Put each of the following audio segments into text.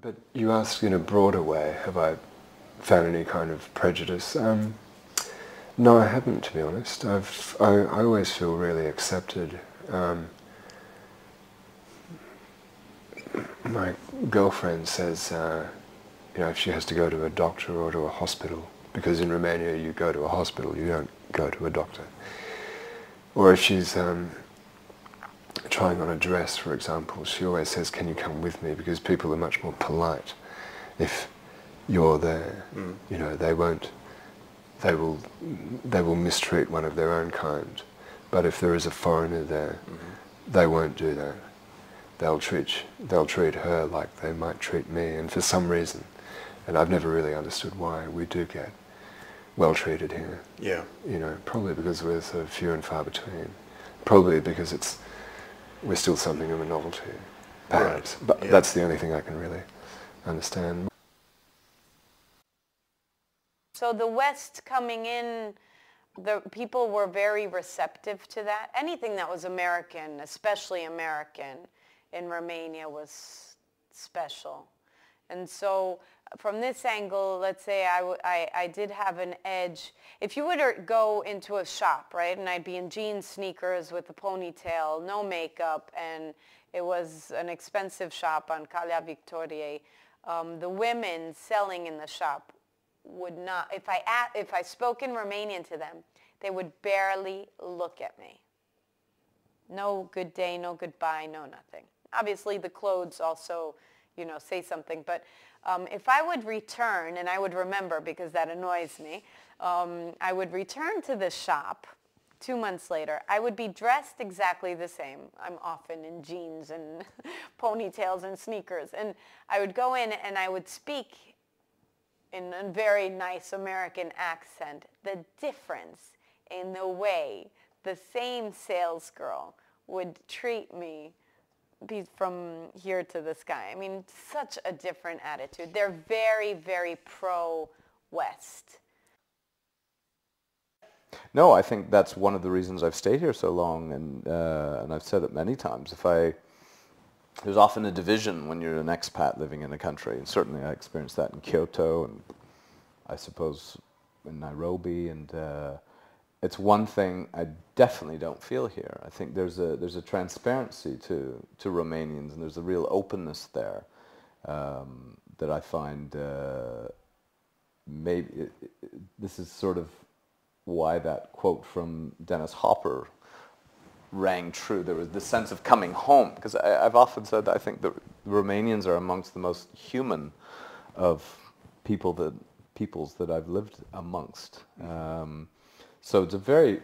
But you asked in a broader way, have I found any kind of prejudice? No, I haven't, to be honest. I always feel really accepted. My girlfriend says, if she has to go to a doctor or to a hospital, because in Romania you go to a hospital, you don't go to a doctor. Or if she's trying on a dress, for example, she always says, can you come with me? Because people are much more polite if you're there. They will mistreat one of their own kind. But if there is a foreigner there, they won't do that. They'll treat her like they might treat me, and for some reason, and I've never really understood why, we do get well treated here. Yeah. Probably because we're so few and far between. Probably because we're still something of a novelty, perhaps. Right. But that's the only thing I can really understand. So the West coming in, the people were very receptive to that. Anything that was American, especially American, in Romania was special. And so from this angle, let's say I did have an edge. If you were to go into a shop, right, and I'd be in jeans, sneakers with a ponytail, no makeup, and it was an expensive shop on Calea Victoriei, the women selling in the shop would not, if I spoke in Romanian to them, they would barely look at me. No good day, no goodbye, no nothing. Obviously the clothes also, say something, but if I would return, and I would remember because that annoys me, I would return to the shop 2 months later. I would be dressed exactly the same. I'm often in jeans and ponytails and sneakers, and I would go in and I would speak in a very nice American accent, the difference in the way the same sales girl would treat me from here to the sky. I mean, such a different attitude. They're very, very pro-West. No, I think that's one of the reasons I've stayed here so long, and I've said it many times. There's often a division when you're an expat living in a country, and certainly I experienced that in Kyoto, and I suppose in Nairobi, and it's one thing I definitely don't feel here. I think there's a transparency to Romanians, and there's a real openness there that I find maybe this is sort of why that quote from Dennis Hopper rang true. There was this sense of coming home, because I've often said that I think the Romanians are amongst the most human of peoples that I've lived amongst. So it's a very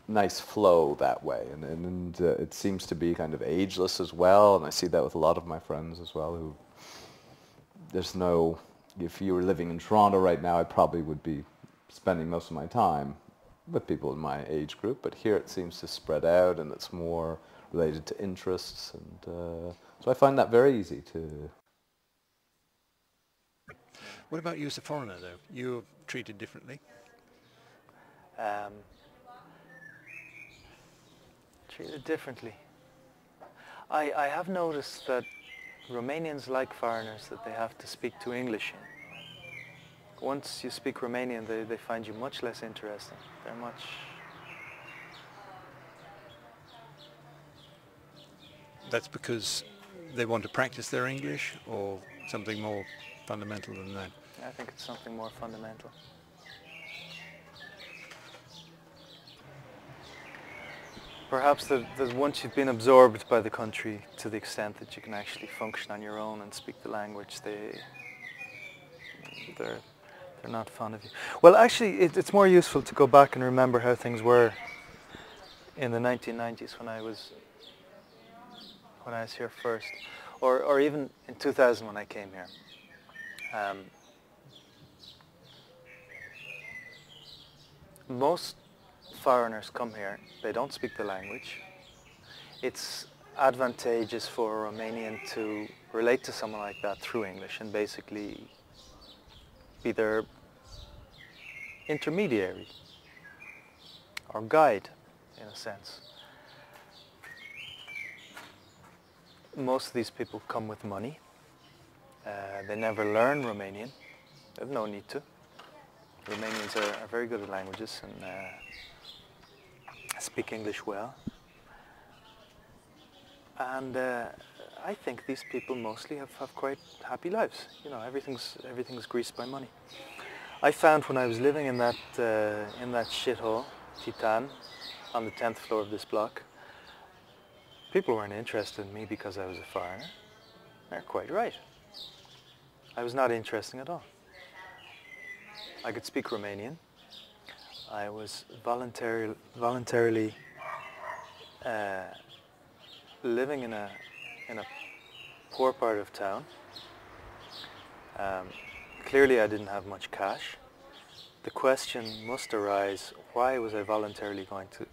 nice flow that way, and it seems to be kind of ageless as well, and I see that with a lot of my friends as well, who if you were living in Toronto right now, I probably would be spending most of my time with people in my age group, but here it seems to spread out, and it's more related to interests, and so I find that very easy to... What about you as a foreigner, though? You're treated differently? Treated differently. I have noticed that Romanians like foreigners that they have to speak to English in. Once you speak Romanian, they find you much less interesting. They're much... That's because they want to practice their English, or something more fundamental than that? I think it's something more fundamental. Perhaps that once you've been absorbed by the country to the extent that you can actually function on your own and speak the language, they're not fond of you. Well, actually, it's more useful to go back and remember how things were in the 1990s when I was here first, or even in 2000 when I came here. Most foreigners come here, they don't speak the language. It's advantageous for a Romanian to relate to someone like that through English and basically be their intermediary or guide, in a sense. Most of these people come with money. They never learn Romanian. They have no need to. Romanians are very good at languages and speak English well. And I think these people mostly have quite happy lives. You know, everything's greased by money. I found when I was living in that shithole, Titan, on the 10th floor of this block, people weren't interested in me because I was a foreigner. They're quite right. I was not interesting at all. I could speak Romanian. I was voluntarily living in a poor part of town. Clearly I didn't have much cash. The question must arise, why was I voluntarily going to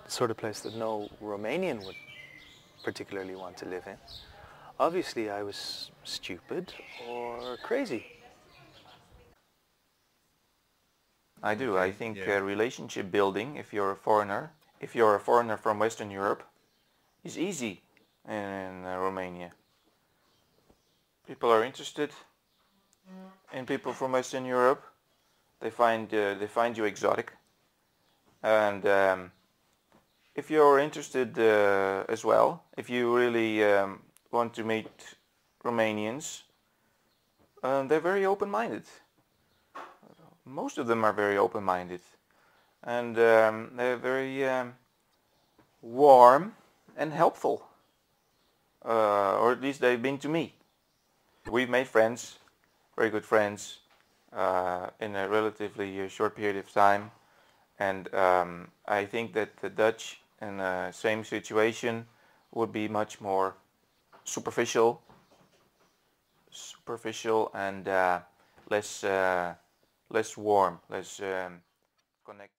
the sort of place that no Romanian would particularly want to live in? Obviously I was stupid or crazy. I do. Okay, I think yeah. relationship building, if you're a foreigner from Western Europe, is easy in Romania. People are interested in people from Western Europe. They find you exotic, and if you're interested as well, if you really want to meet Romanians, they're very open-minded. Most of them are very open-minded, and they're very warm and helpful, or at least they've been to me. We've made friends, very good friends, in a relatively short period of time, and I think that the Dutch in the same situation would be much more superficial and less warm, less connected.